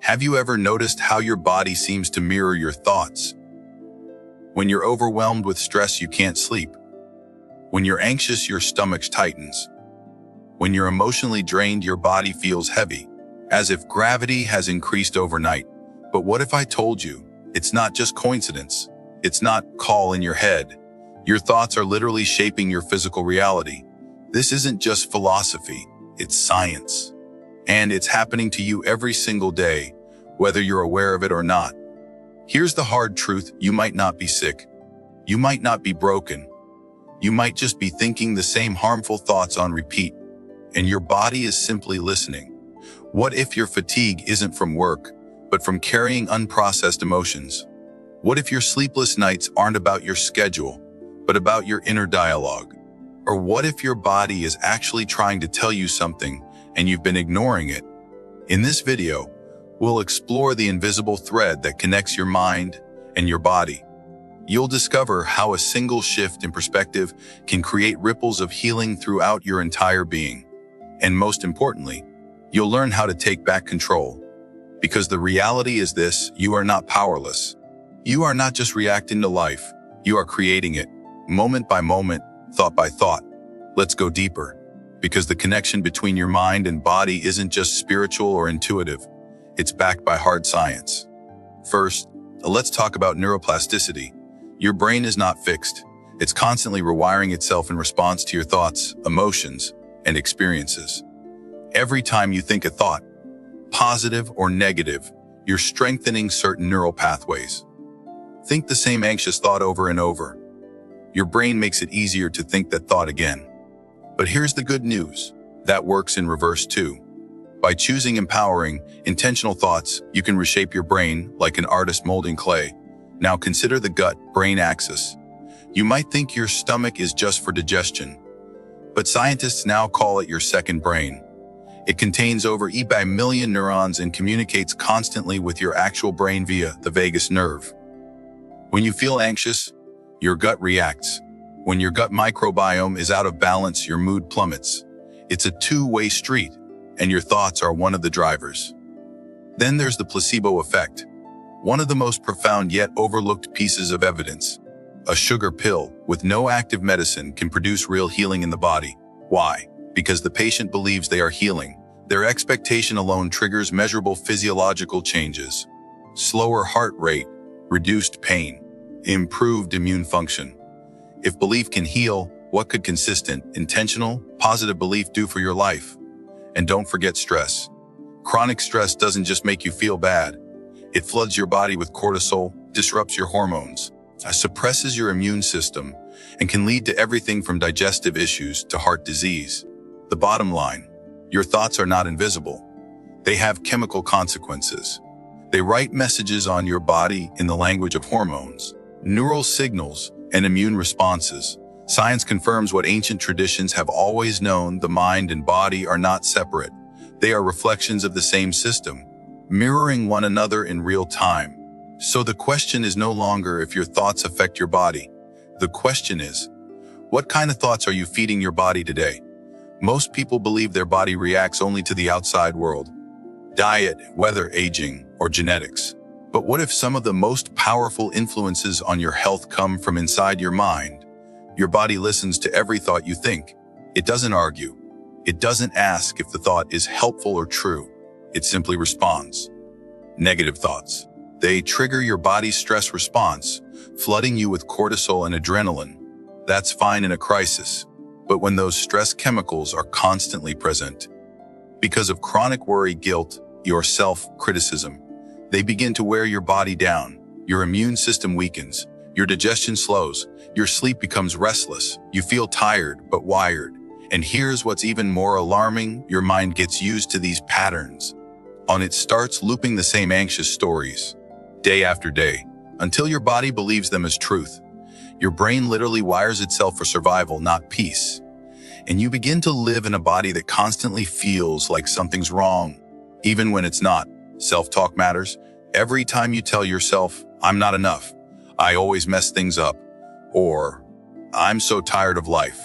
Have you ever noticed how your body seems to mirror your thoughts? When you're overwhelmed with stress, you can't sleep. When you're anxious, your stomach tightens. When you're emotionally drained, your body feels heavy, as if gravity has increased overnight. But what if I told you, it's not just coincidence? It's not call in your head. Your thoughts are literally shaping your physical reality. This isn't just philosophy, it's science. And it's happening to you every single day, whether you're aware of it or not. Here's the hard truth: you might not be sick. You might not be broken. You might just be thinking the same harmful thoughts on repeat, and your body is simply listening. What if your fatigue isn't from work, but from carrying unprocessed emotions? What if your sleepless nights aren't about your schedule, but about your inner dialogue? Or what if your body is actually trying to tell you something and you've been ignoring it? In this video, we'll explore the invisible thread that connects your mind and your body. You'll discover how a single shift in perspective can create ripples of healing throughout your entire being. And most importantly, you'll learn how to take back control. Because the reality is this: you are not powerless. You are not just reacting to life, you are creating it, moment by moment, thought by thought. Let's go deeper, because the connection between your mind and body isn't just spiritual or intuitive. It's backed by hard science. First, let's talk about neuroplasticity. Your brain is not fixed. It's constantly rewiring itself in response to your thoughts, emotions, and experiences. Every time you think a thought, positive or negative, you're strengthening certain neural pathways. Think the same anxious thought over and over. Your brain makes it easier to think that thought again. But here's the good news: that works in reverse too. By choosing empowering, intentional thoughts, you can reshape your brain like an artist molding clay. Now consider the gut-brain axis. You might think your stomach is just for digestion, but scientists now call it your second brain. It contains over 8 million neurons and communicates constantly with your actual brain via the vagus nerve. When you feel anxious, your gut reacts. When your gut microbiome is out of balance, your mood plummets. It's a two-way street, and your thoughts are one of the drivers. Then there's the placebo effect, one of the most profound yet overlooked pieces of evidence. A sugar pill with no active medicine can produce real healing in the body. Why? Because the patient believes they are healing. Their expectation alone triggers measurable physiological changes: slower heart rate, reduced pain, improved immune function. If belief can heal, what could consistent, intentional, positive belief do for your life? And don't forget stress. Chronic stress doesn't just make you feel bad. It floods your body with cortisol, disrupts your hormones, suppresses your immune system, and can lead to everything from digestive issues to heart disease. The bottom line: your thoughts are not invisible. They have chemical consequences. They write messages on your body in the language of hormones, neural signals, and immune responses. Science confirms what ancient traditions have always known: the mind and body are not separate. They are reflections of the same system, mirroring one another in real time. So the question is no longer if your thoughts affect your body. The question is, what kind of thoughts are you feeding your body today? Most people believe their body reacts only to the outside world: diet, weather, aging, or genetics. But what if some of the most powerful influences on your health come from inside your mind? Your body listens to every thought you think. It doesn't argue. It doesn't ask if the thought is helpful or true. It simply responds. Negative thoughts. They trigger your body's stress response, flooding you with cortisol and adrenaline. That's fine in a crisis. But when those stress chemicals are constantly present, because of chronic worry, guilt, your self-criticism, they begin to wear your body down. Your immune system weakens, your digestion slows, your sleep becomes restless, you feel tired but wired. And here's what's even more alarming: your mind gets used to these patterns. It starts looping the same anxious stories, day after day, until your body believes them as truth. Your brain literally wires itself for survival, not peace. And you begin to live in a body that constantly feels like something's wrong, even when it's not. Self-talk matters. Every time you tell yourself, "I'm not enough," "I always mess things up," or "I'm so tired of life,"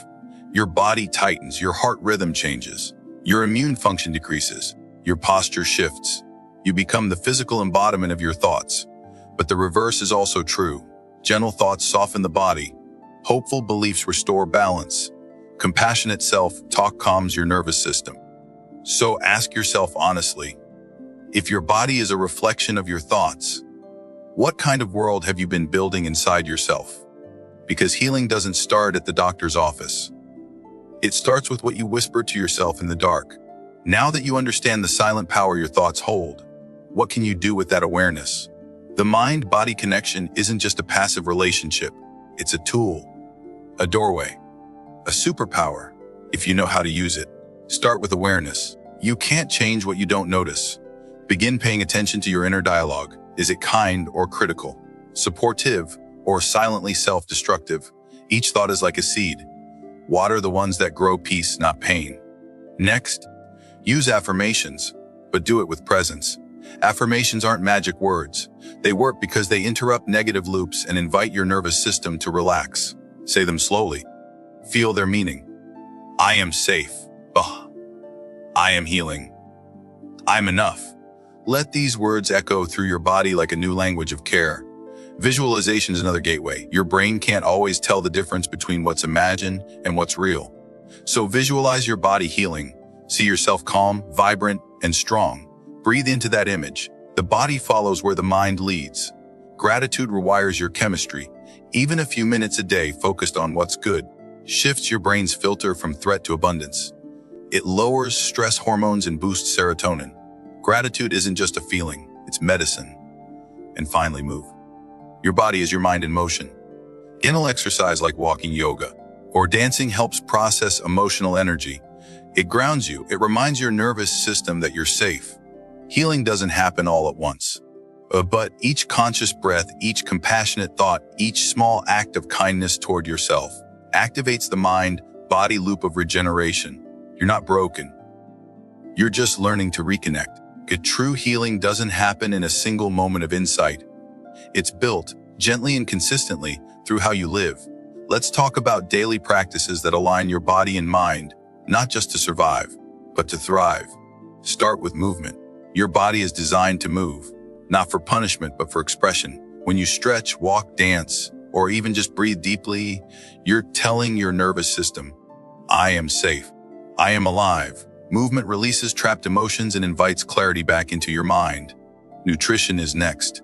your body tightens, your heart rhythm changes, your immune function decreases, your posture shifts. You become the physical embodiment of your thoughts. But the reverse is also true. Gentle thoughts soften the body. Hopeful beliefs restore balance. Compassionate self-talk calms your nervous system. So ask yourself honestly, if your body is a reflection of your thoughts, what kind of world have you been building inside yourself? Because healing doesn't start at the doctor's office. It starts with what you whisper to yourself in the dark. Now that you understand the silent power your thoughts hold, what can you do with that awareness? The mind-body connection isn't just a passive relationship. It's a tool, a doorway, a superpower, if you know how to use it. Start with awareness. You can't change what you don't notice. Begin paying attention to your inner dialogue. Is it kind or critical? Supportive or silently self-destructive? Each thought is like a seed. Water the ones that grow peace, not pain. Next, use affirmations, but do it with presence. Affirmations aren't magic words. They work because they interrupt negative loops and invite your nervous system to relax. Say them slowly. Feel their meaning. I am safe. I am healing. I'm enough. Let these words echo through your body like a new language of care. Visualization is another gateway. Your brain can't always tell the difference between what's imagined and what's real. So visualize your body healing. See yourself calm, vibrant, and strong. Breathe into that image. The body follows where the mind leads. Gratitude rewires your chemistry. Even a few minutes a day focused on what's good shifts your brain's filter from threat to abundance. It lowers stress hormones and boosts serotonin. Gratitude isn't just a feeling, it's medicine. And finally, move. Your body is your mind in motion. Gentle exercise like walking, yoga, or dancing helps process emotional energy. It grounds you. It reminds your nervous system that you're safe. Healing doesn't happen all at once. But each conscious breath, each compassionate thought, each small act of kindness toward yourself activates the mind-body loop of regeneration. You're not broken. You're just learning to reconnect. True healing doesn't happen in a single moment of insight. It's built gently and consistently through how you live. Let's talk about daily practices that align your body and mind, not just to survive, but to thrive. Start with movement. Your body is designed to move, not for punishment, but for expression. When you stretch, walk, dance, or even just breathe deeply, you're telling your nervous system, I am safe. I am alive. Movement releases trapped emotions and invites clarity back into your mind. Nutrition is next.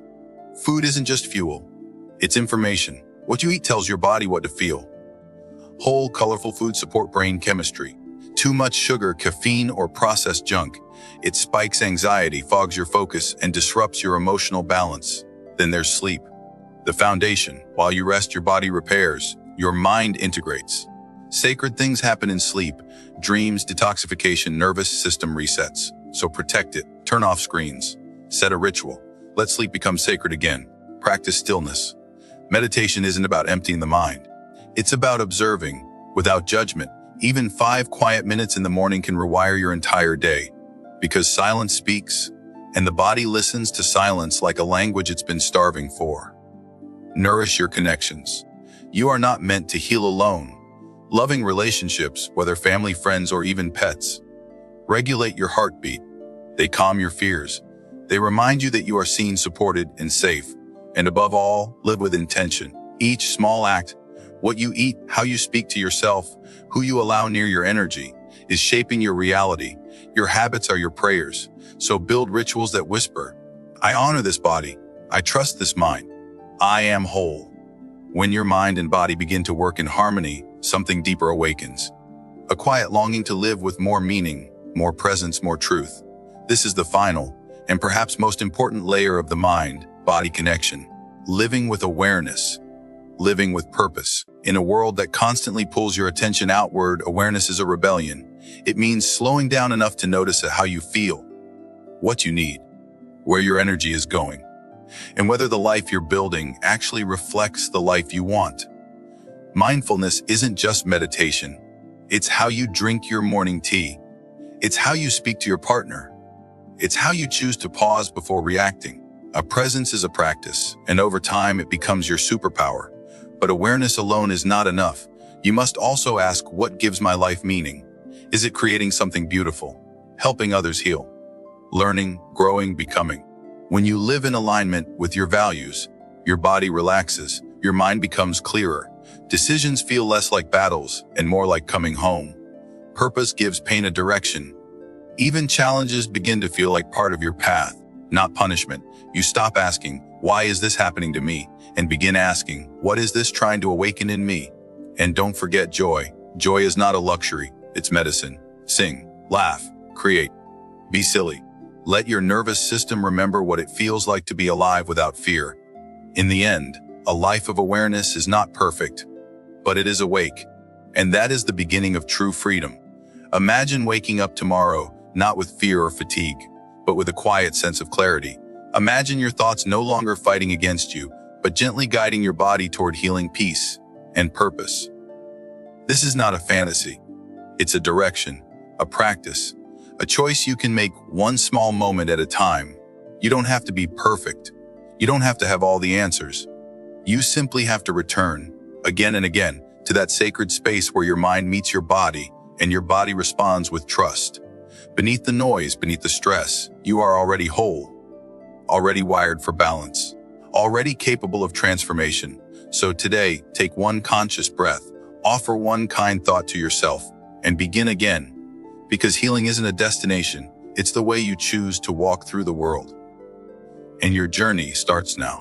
Food isn't just fuel. It's information. What you eat tells your body what to feel. Whole, colorful foods support brain chemistry. Too much sugar, caffeine, or processed junk. It spikes anxiety, fogs your focus, and disrupts your emotional balance. Then there's sleep. The foundation. While you rest, your body repairs. Your mind integrates. Sacred things happen in sleep. Dreams, detoxification, nervous system resets. So protect it. Turn off screens. Set a ritual. Let sleep become sacred again. Practice stillness. Meditation isn't about emptying the mind. It's about observing, without judgment. Even 5 quiet minutes in the morning can rewire your entire day. Because silence speaks, and the body listens to silence like a language it's been starving for. Nourish your connections. You are not meant to heal alone. Loving relationships, whether family, friends, or even pets, regulate your heartbeat. They calm your fears. They remind you that you are seen, supported, and safe. And above all, live with intention. Each small act, what you eat, how you speak to yourself, who you allow near your energy, is shaping your reality. Your habits are your prayers. So build rituals that whisper, I honor this body. I trust this mind. I am whole. When your mind and body begin to work in harmony, something deeper awakens. A quiet longing to live with more meaning, more presence, more truth. This is the final, and perhaps most important layer of the mind-body connection. Living with awareness. Living with purpose. In a world that constantly pulls your attention outward, awareness is a rebellion. It means slowing down enough to notice how you feel, what you need, where your energy is going, and whether the life you're building actually reflects the life you want. Mindfulness isn't just meditation. It's how you drink your morning tea. It's how you speak to your partner. It's how you choose to pause before reacting. A presence is a practice, and over time it becomes your superpower. But awareness alone is not enough. You must also ask, what gives my life meaning? Is it creating something beautiful? Helping others heal? learning, growing, becoming. When you live in alignment with your values, your body relaxes, your mind becomes clearer. Decisions feel less like battles and more like coming home. Purpose gives pain a direction. Even challenges begin to feel like part of your path, not punishment. You stop asking, "Why is this happening to me?" and begin asking, "What is this trying to awaken in me?" And don't forget joy. Joy is not a luxury, it's medicine. Sing, laugh, create. Be silly. Let your nervous system remember what it feels like to be alive without fear. In the end, a life of awareness is not perfect, but it is awake. And that is the beginning of true freedom. Imagine waking up tomorrow, not with fear or fatigue, but with a quiet sense of clarity. Imagine your thoughts no longer fighting against you, but gently guiding your body toward healing, peace, and purpose. This is not a fantasy. It's a direction, a practice, a choice you can make one small moment at a time. You don't have to be perfect. You don't have to have all the answers. You simply have to return, again and again, to that sacred space where your mind meets your body and your body responds with trust. Beneath the noise, beneath the stress, you are already whole, already wired for balance, already capable of transformation. So today, take one conscious breath, offer one kind thought to yourself, and begin again. Because healing isn't a destination, it's the way you choose to walk through the world. And your journey starts now.